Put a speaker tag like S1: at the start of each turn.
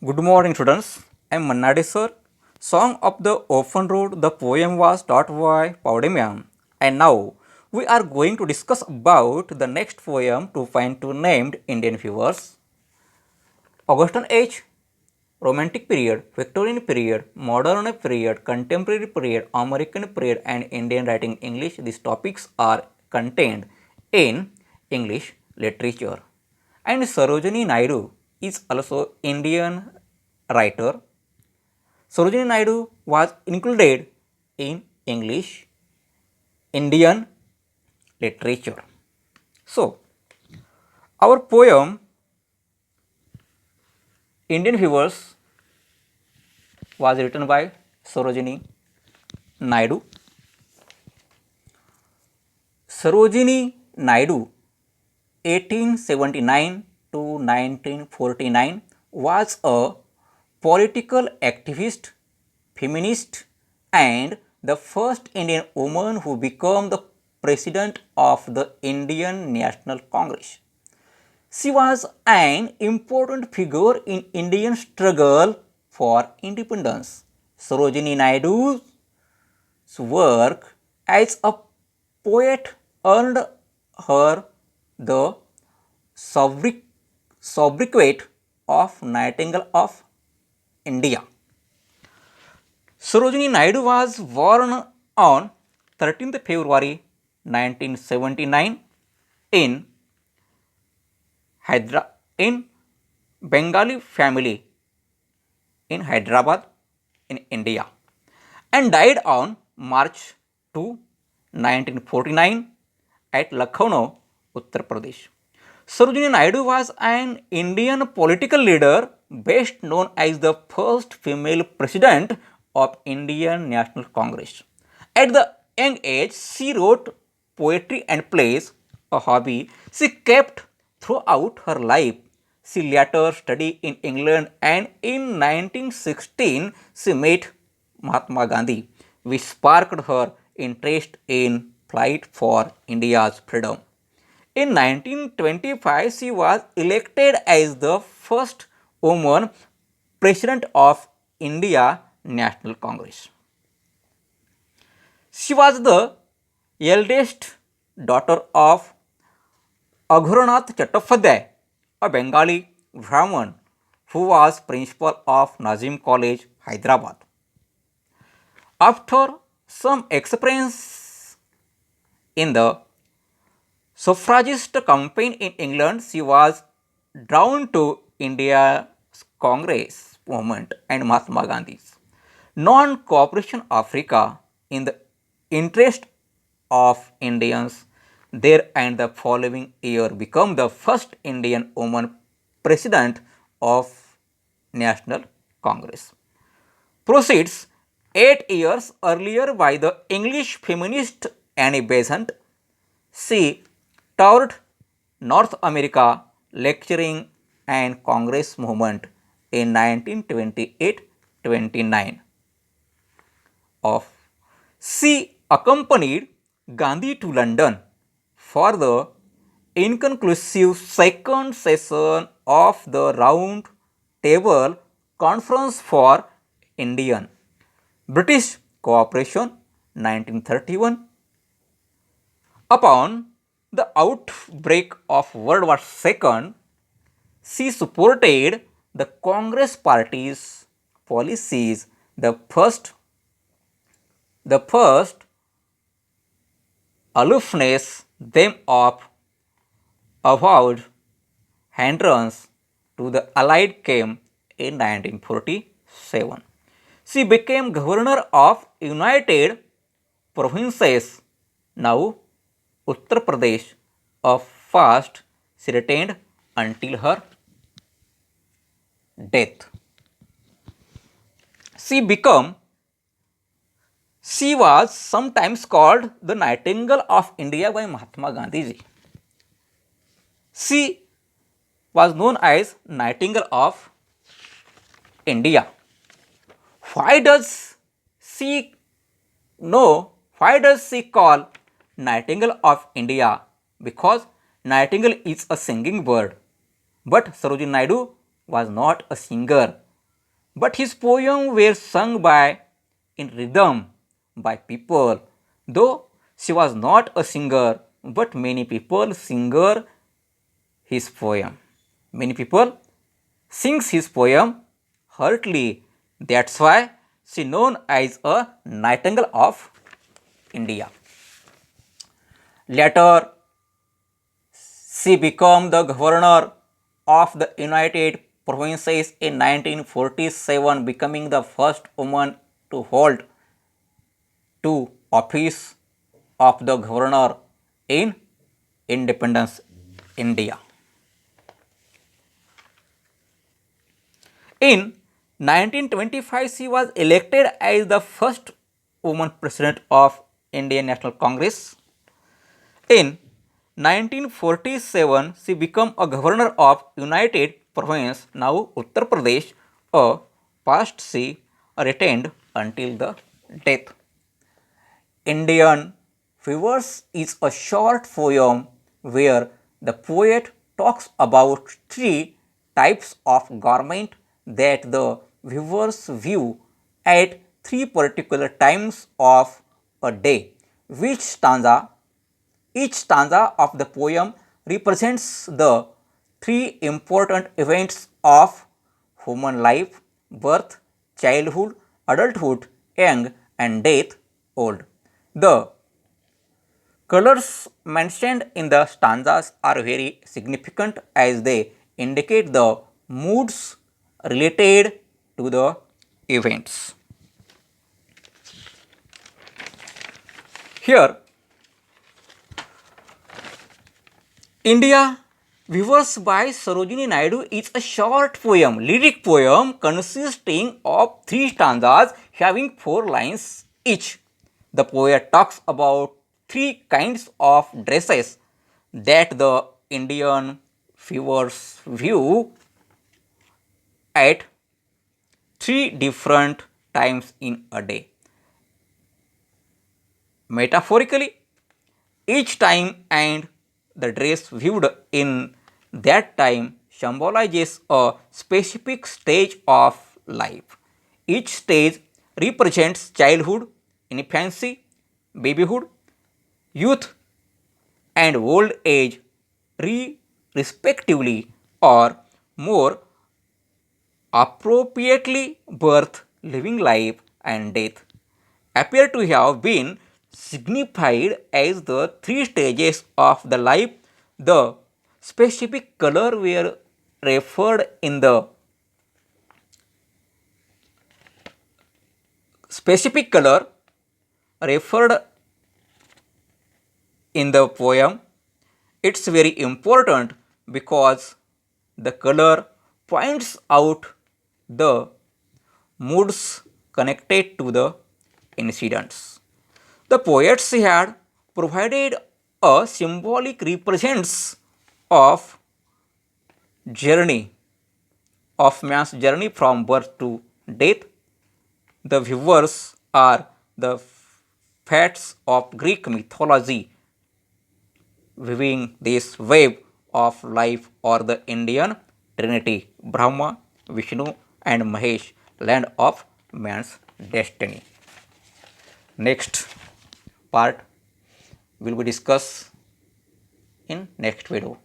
S1: Good morning, students. I am Mannadi sir. Song of the Open Road. The poem was taught by Paudemian. And now we are going to discuss about the next poem to find two named Indian viewers. Augustan age, Romantic period, Victorian period, modern period, contemporary period, American period, and Indian writing English. These topics are contained in English literature. And Sarojini Naidu is also Indian writer. Sarojini Naidu was included in English Indian literature. So, our poem Indian Viewers was written by Sarojini Naidu. Sarojini Naidu 1879 to 1949 was a political activist, feminist, and the first Indian woman who became the president of the Indian National Congress. She was an important figure in Indian struggle for independence. Sarojini Naidu's work as a poet earned her the sobriquet of Nightingale of India. Sarojini Naidu was born on 13th February 1979 in in Bengali family in Hyderabad in India and died on March 2, 1949 at Lucknow, Uttar Pradesh. Sarojini Naidu was an Indian political leader best known as the first female president of Indian National Congress. At the young age, she wrote poetry and plays, a hobby she kept throughout her life. She later studied in England and in 1916 she met Mahatma Gandhi, which sparked her interest in fight for India's freedom. In 1925, she was elected as the first woman president of India National Congress. She was the eldest daughter of Aghoranath Chattopadhyay, a Bengali Brahmin who was principal of Nazim College, Hyderabad. After some experience in the suffragist campaign in England, she was drawn to India's Congress movement and Mahatma Gandhi's non-cooperation Africa in the interest of Indians there, and the following year became the first Indian woman president of National Congress. Proceeds 8 years earlier by the English feminist Annie Besant, she toured North America lecturing and Congress movement in 1928-29 of. She accompanied Gandhi to London for the inconclusive second session of the Round Table Conference for Indian British Cooperation 1931. Upon the outbreak of World War II, she supported the Congress Party's policies. The first aloofness them of avowed hindrance to the Allied came in 1947. She became governor of United Provinces, now Uttar Pradesh, of fast she retained until her death. She became she was sometimes called the Nightingale of India by Mahatma Gandhi ji. She was known as Nightingale of India. Why does she know? Why does she call Nightingale of India? Because Nightingale is a singing bird, but Sarojini Naidu was not a singer. but his poems were sung by in rhythm by people. Though she was not a singer, but many people singer his poem. Many people sings his poem heartily. That's why she known as a Nightingale of India. Later, she became the governor of the United Provinces in 1947, becoming the first woman to hold to office of the governor in independence India. In 1925, she was elected as the first woman president of Indian National Congress. In 1947, she became a governor of United Province, now Uttar Pradesh, a post she retained until the death. Indian Fevers is a short poem where the poet talks about three types of garment that the viewers view at three particular times of a day. Each stanza of the poem represents the three important events of human life: birth, childhood, adulthood, young, and death, old. The colors mentioned in the stanzas are very significant as they indicate the moods related to the events. Here, India Vivers by Sarojini Naidu is a short poem, lyric poem consisting of three stanzas having 4 lines each. The poet talks about three kinds of dresses that the Indian viewers view at three different times in a day. Metaphorically, each time and the dress viewed in that time symbolizes a specific stage of life. Each stage represents childhood, infancy, babyhood, youth, and old age, respectively, or more appropriately, birth, living life, and death appear to have been signified as the three stages of the life. The specific color were referred in the specific color referred in the poem. It's very important because the color points out the moods connected to the incidents. The poets had provided a symbolic represents of journey of man's journey from birth to death. The viewers are the fates of Greek mythology weaving this web of life or the Indian Trinity Brahma, Vishnu, and Mahesh, land of man's destiny. Next part will be discussed in next video.